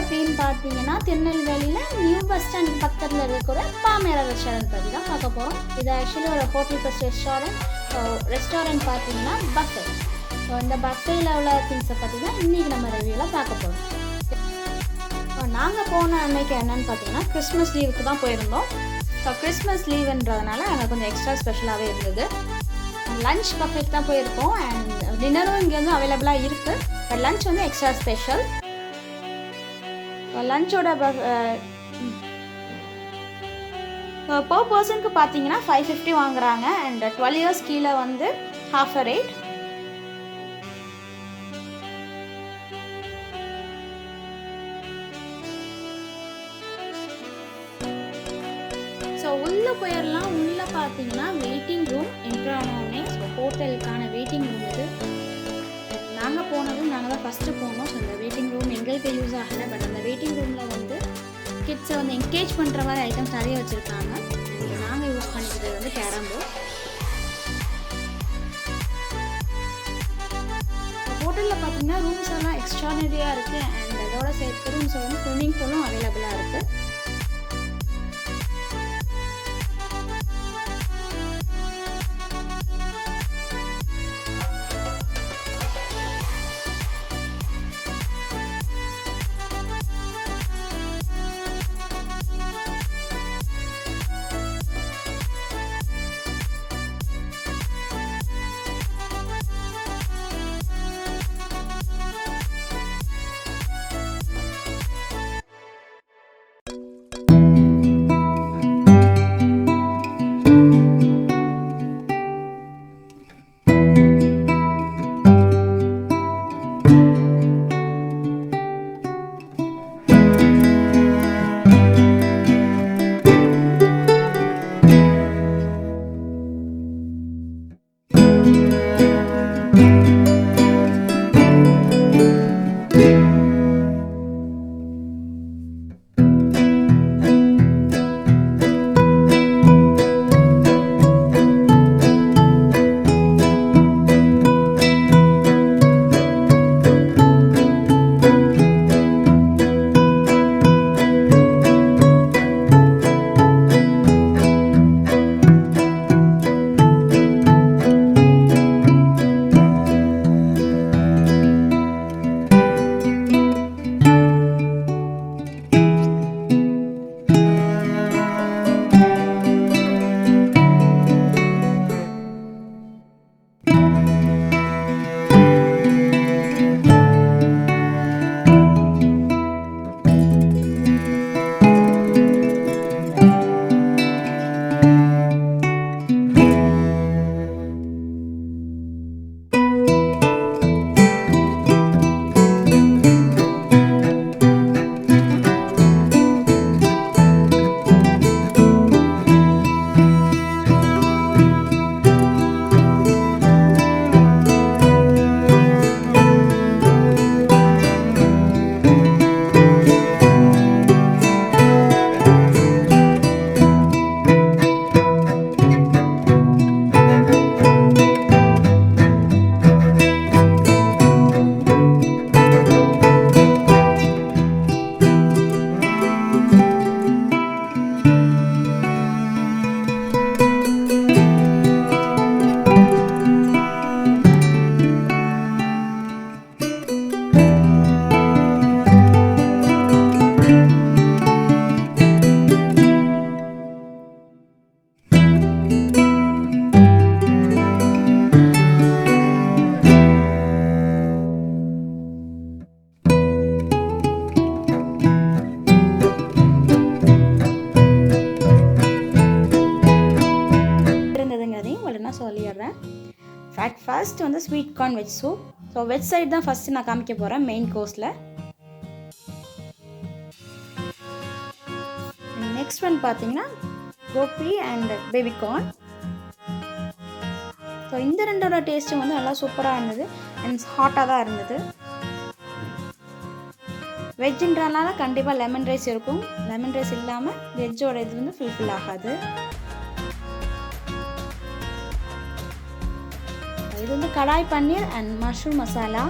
எப்படின்னு பார்த்தீங்கன்னா திருநெல்வேலியில் நியூ பஸ் ஸ்டாண்ட் பக்கத்தில் இருக்கிற பாமேரா ரெஸ்டாரண்ட் பற்றி தான் பார்க்க போகிறோம். இது ஆக்சுவலி ஒரு ஹோட்டல் ப்ளஸ் ரெஸ்டாரண்ட் பார்த்தீங்கன்னா பஃபே. ஸோ இந்த பஃபேயில் உள்ள திங்ஸை பற்றி தான் இன்றைக்கி நம்ம ரிவ்யூவில் பார்க்க போகிறோம். நாங்கள் போன அன்னைக்கு என்னென்னு பார்த்தீங்கன்னா கிறிஸ்மஸ் லீவுக்கு தான் போயிருந்தோம். ஸோ கிறிஸ்மஸ் லீவுன்றதுனால அங்கே கொஞ்சம் எக்ஸ்ட்ரா ஸ்பெஷலாகவே இருந்தது. லன்ச் பஃபேக்கு தான் போயிருக்கோம் அண்ட் டின்னரும் இங்கே வந்து அவைலபிளாக இருக்குது. பட் லன்ச் வந்து எக்ஸ்ட்ரா ஸ்பெஷல். லஞ்சோட பர் பர்சனுக்கு பார்த்தீங்கன்னா 550 வாங்குறாங்க அண்ட் 12 years கீழே வந்து half a rate. ஸோ உள்ளே போயிடலாம். உள்ளே பார்த்தீங்கன்னா வெயிட்டிங் ரூம் என்ட்ரானோடனே ஸோ ஹோட்டலுக்கான வெயிட்டிங் ரூம் இது. நாங்கள் போனதும் நாங்கள் தான் ஃபஸ்ட்டு போனோம். ஸோ அந்த வெயிட்டிங் ரூம் எங்களுக்கு யூஸ் ஆகலை. பட் அந்த வெயிட்டிங் ரூமில் வந்து கிட்ஸை வந்து என்கேஜ் பண்ணுற மாதிரி ஐட்டம்ஸ் நிறைய வச்சுருக்காங்க. நாங்கள் யூஸ் பண்ணிக்கிறது வந்து கேரம் போர்ட். ஹோட்டலில் பார்த்தீங்கன்னா ரூம்ஸ் எல்லாம் எக்ஸ்ட்ரானரியாக இருக்குது அண்ட் அதோட சேர்த்து ரூம்ஸ் வந்து ஸ்விம்மிங் பூலும் அவைலபிளாக இருக்குது. சொல்லிடுறேன். ஃபர்ஸ்ட் வந்து sweet corn veg soup. So veg side தான் ஃபஸ்ட்டு நான் காமிக்க போகிறேன் மெயின் கோர்ஸில். நெக்ஸ்ட் ஒன் பார்த்தீங்கன்னா gobi and baby corn. So இந்த ரெண்டோட டேஸ்ட்டும் வந்து நல்லா சூப்பராக இருந்தது அண்ட் ஹாட்டாக தான் இருந்தது. வெஜ்ஜுன்றனால கண்டிப்பாக லெமன் ரைஸ் இருக்கும். லெமன் ரைஸ் இல்லாமல் வெஜ்ஜோட இது வந்து ஃபுல்ஃபில் ஆகாது. இது வந்து கடாய் பன்னீர் அண்ட் மஷ்ரூம் மசாலா.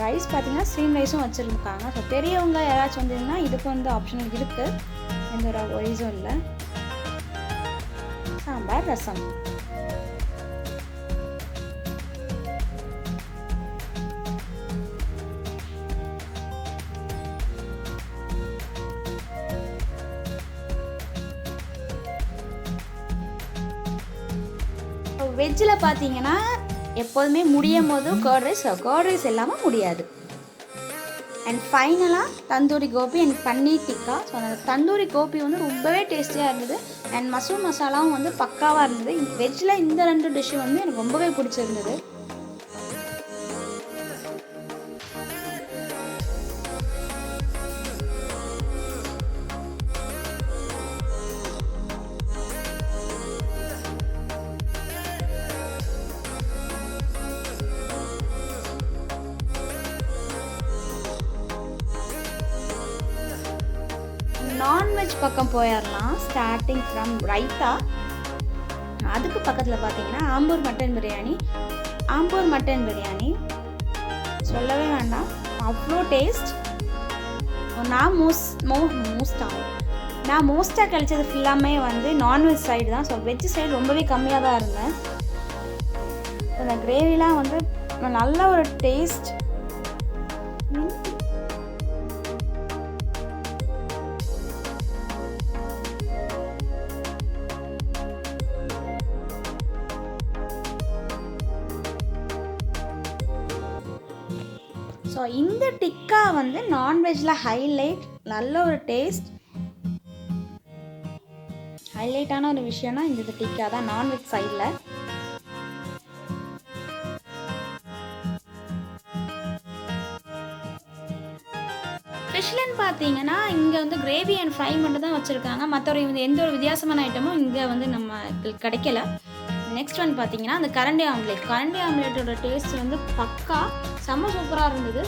ரைஸ் பார்த்தீங்கன்னா ஸ்ட்ரீம் ரைஸும் வச்சுருக்காங்க. ஸோ பெரியவங்க யாராச்சும் வந்ததுன்னா இதுக்கு வந்து ஆப்ஷனல் இருக்குது, எந்த ஒரு ஒரிஸும் இல்லை. சாம்பார், ரசம். வெஜ்ஜில் பார்த்தீங்கன்னா எப்போதுமே முடியும் போது கர்ட் ரைஸ் இல்லாமல் முடியாது. அண்ட் ஃபைனலாக தந்தூரி கோபி அண்ட் பன்னீர் டிக்கா. ஸோ அந்த தந்தூரி கோபி வந்து ரொம்பவே டேஸ்டியாக இருந்தது. அண்ட் மஷ்ரூம் மசாலாவும் வந்து பக்காவாக இருந்தது. வெஜ்ஜில் இந்த 2 டிஷ்ஷு வந்து எனக்கு ரொம்பவே பிடிச்சிருந்தது. நான்வெஜ் பக்கம் போயிடலாம். Starting from raita. அதுக்கு பக்கத்தில் பார்த்தீங்கன்னா ஆம்பூர் மட்டன் பிரியாணி சொல்லவே வேண்டாம், அவ்வளோ டேஸ்ட். நான் மோஸ்ட்டாக கழிச்சது ஃபுல்லாமே வந்து நான்வெஜ் சைடு தான். ஸோ வெஜ் சைடு ரொம்பவே கம்மியாக தான் இருந்தேன். அந்த கிரேவிலாம் வந்து நல்ல ஒரு டேஸ்ட். ஸோ இந்த டிக்கா வந்து நான்வெஜ்ஜில் நல்ல ஒரு டேஸ்ட். ஹைலைட்டான ஒரு விஷயம்னா இந்த டிக்கா தான் நான்வெஜ் சைடில். ஃபிஷ்லன்னு பார்த்தீங்கன்னா இங்கே வந்து கிரேவி அண்ட் ஃப்ரை மட்டும் தான் வச்சுருக்காங்க. மற்ற எந்த ஒரு வித்தியாசமான ஐட்டமும் இங்கே வந்து நம்ம கிடைக்கல. நெக்ஸ்ட் ஒன் பார்த்தீங்கன்னா அந்த கரண்டி ஆம்லேட்டோட டேஸ்ட் வந்து பக்கா செம்ம சூப்பராக இருந்தது.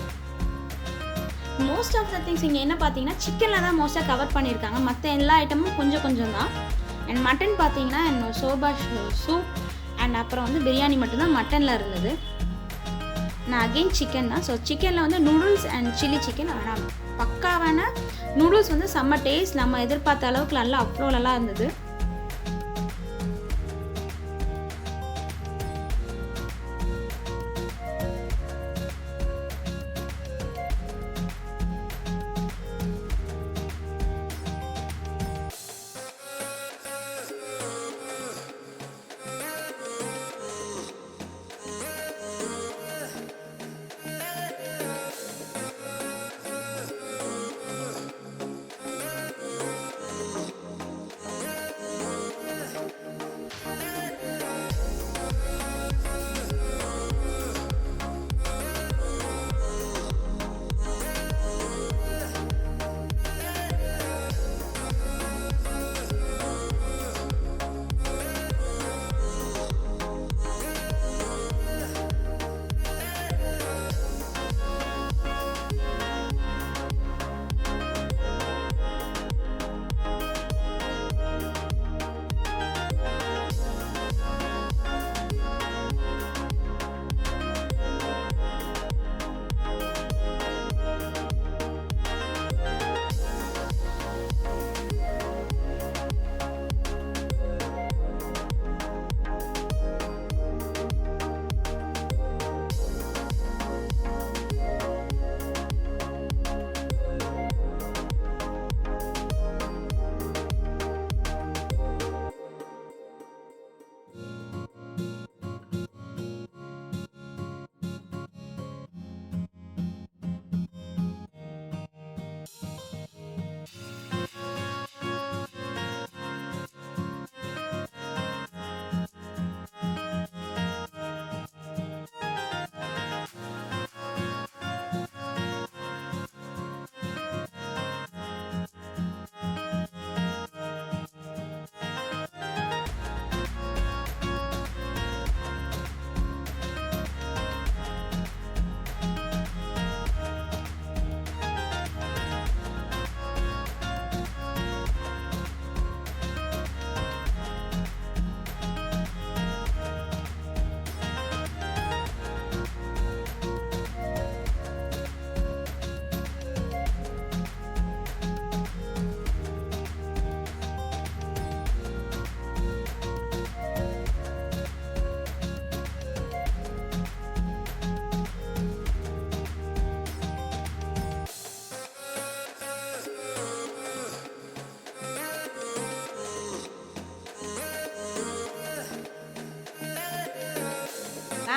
மோஸ்ட் ஆஃப் த திங்ஸ் இங்கே என்ன பார்த்தீங்கன்னா சிக்கனில் தான் மோஸ்ட்டாக கவர் பண்ணியிருக்காங்க. மற்ற எல்லா ஐட்டமும் கொஞ்சம் தான். அண்ட் மட்டன் பார்த்தீங்கன்னா சோபா சூப் அண்ட் அப்புறம் வந்து பிரியாணி மட்டும்தான் மட்டனில் இருந்தது. நான் அகெயின் சிக்கன் தான். ஸோ சிக்கனில் வந்து நூடுல்ஸ் அண்ட் சில்லி சிக்கன். ஆனால் பக்காவான நூடுல்ஸ் வந்து செம்ம டேஸ்ட். நம்ம எதிர்பார்த்த அளவுக்கு அவ்வளோ நல்லா இருந்தது.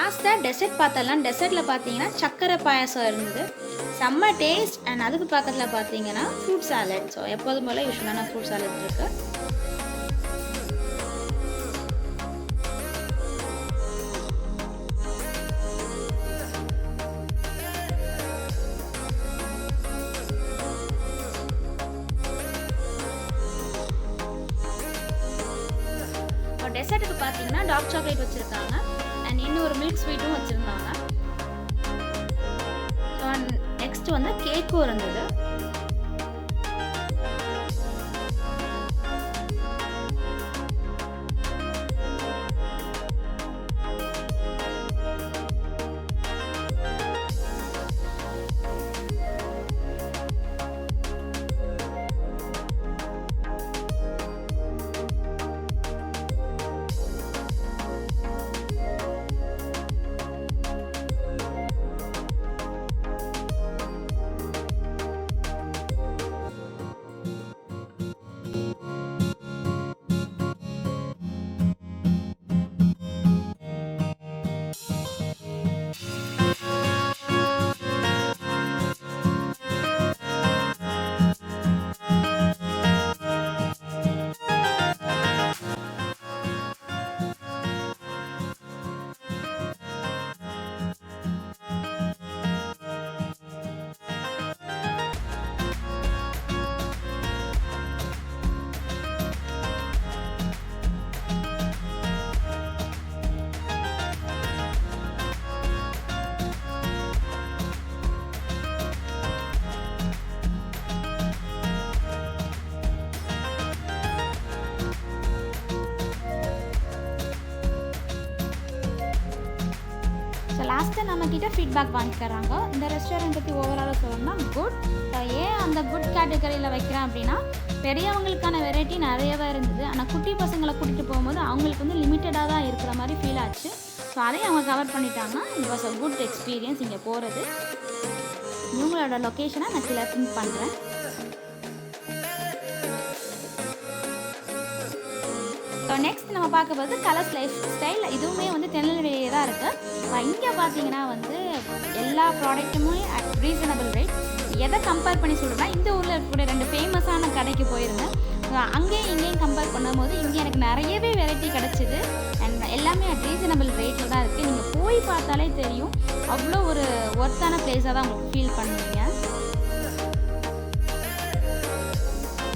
லாஸ்ட்டாக டெசர்ட் பார்த்தலாம். டெசர்ட்டில் பார்த்தீங்கன்னா சக்கரை பாயாசம் இருந்தது, செம்ம டேஸ்ட். அண்ட் அதுக்கு பக்கத்தில் பார்த்தீங்கன்னா ஃப்ரூட் சாலட். ஸோ எப்போதும் போல் யூஸ்வலான ஃப்ரூட் சாலட் இருக்குது. டெசர்ட்டுக்கு பார்த்தீங்கன்னா டார்க் சாக்லேட் வச்சுருக்காங்க அண்ட் இன்னொரு மில்க் ஸ்வீட்டும் வச்சுருந்தாங்க. ஸோ நெக்ஸ்ட் வந்து கேக்கும் இருந்தது. லாஸ்ட்டாக நம்மக்கிட்ட ஃபீட்பேக் வாங்கிக்கிறாங்க. இந்த ரெஸ்டாரண்ட் பற்றி ஓவராலாக சொல்லணும்னா குட். ஏன் அந்த குட் கேட்டகரியில் வைக்கிறேன் அப்படின்னா, பெரியவங்களுக்கான வெரைட்டி நிறையவே இருந்தது. ஆனால் குட்டி பசங்களை கூட்டிகிட்டு போகும்போது அவங்களுக்கு வந்து லிமிட்டடாக தான் இருக்கிற மாதிரி ஃபீல் ஆச்சு. ஸோ அதையும் அவங்க கவர் பண்ணிட்டாங்கன்னா it was a good experience இங்கே போகிறது. இவங்களோட லொக்கேஷனை நான் கீழே பின் பண்ணுறேன். நெக்ஸ்ட் நம்ம பார்க்க போது கலர்ஸ் லைஃப் ஸ்டைல். இதுவுமே வந்து திருநெல்வேலியே தான் இருக்குது. இங்கே பார்த்தீங்கன்னா வந்து எல்லா ப்ராடக்ட்டுமே அட் ரீசனபிள் ரேட். எதை கம்பேர் பண்ணி சொல்கிறேன்னா, இந்த ஊரில் இருக்கக்கூடிய 2 ஃபேமஸான கடைக்கு போயிருந்தேன். அங்கேயும் இங்கேயும் கம்பேர் பண்ணும்போது இங்கே எனக்கு நிறையவே வெரைட்டி கிடச்சிது அண்ட் எல்லாமே அட் ரீசனபிள் ரேட்டில் தான் இருக்குது. நீங்கள் போய் பார்த்தாலே தெரியும், அவ்வளோ ஒரு ஒர்த்தான பிளேஸாக தான் உங்களுக்கு ஃபீல் பண்ணுவீங்க.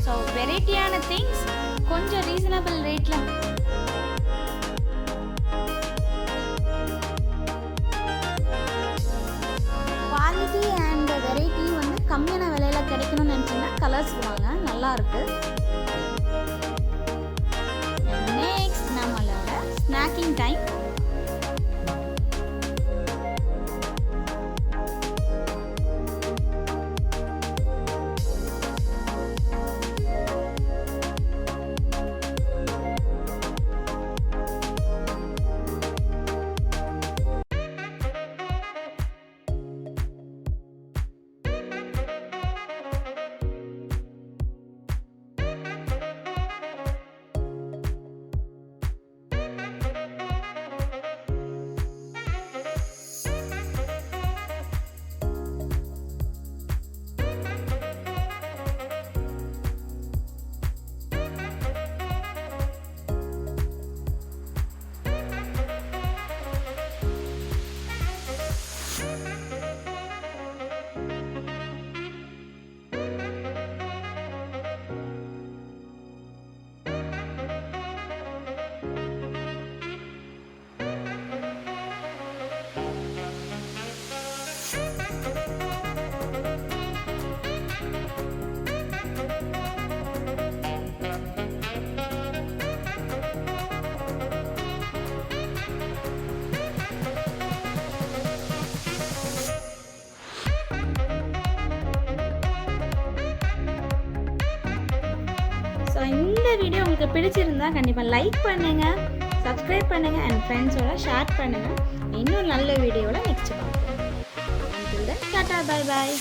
ஸோ வெரைட்டியான திங்ஸ் கொஞ்சம் ரீசனபிள் ரேட்டில். குவாலிட்டி அண்ட் வெரைட்டி வந்து கம்மியான விலையில் கிடைக்கணும்னு நினச்சிங்கன்னா கலர்ஸ் வாங்க, நல்லாயிருக்கு. நெக்ஸ்ட் நம்மளோட ஸ்நாக்கிங் டைம். இந்த வீடியோ உங்களுக்கு பிடிச்சிருந்தா கண்டிப்பாக லைக் பண்ணுங்கள், சப்ஸ்கிரைப் பண்ணுங்கள் அண்ட் ஃப்ரெண்ட்ஸோட ஷேர் பண்ணுங்கள். இன்னும் நல்ல வீடியோவில் நெக்ஸ்ட் பார்ப்போம். Tata, bye bye.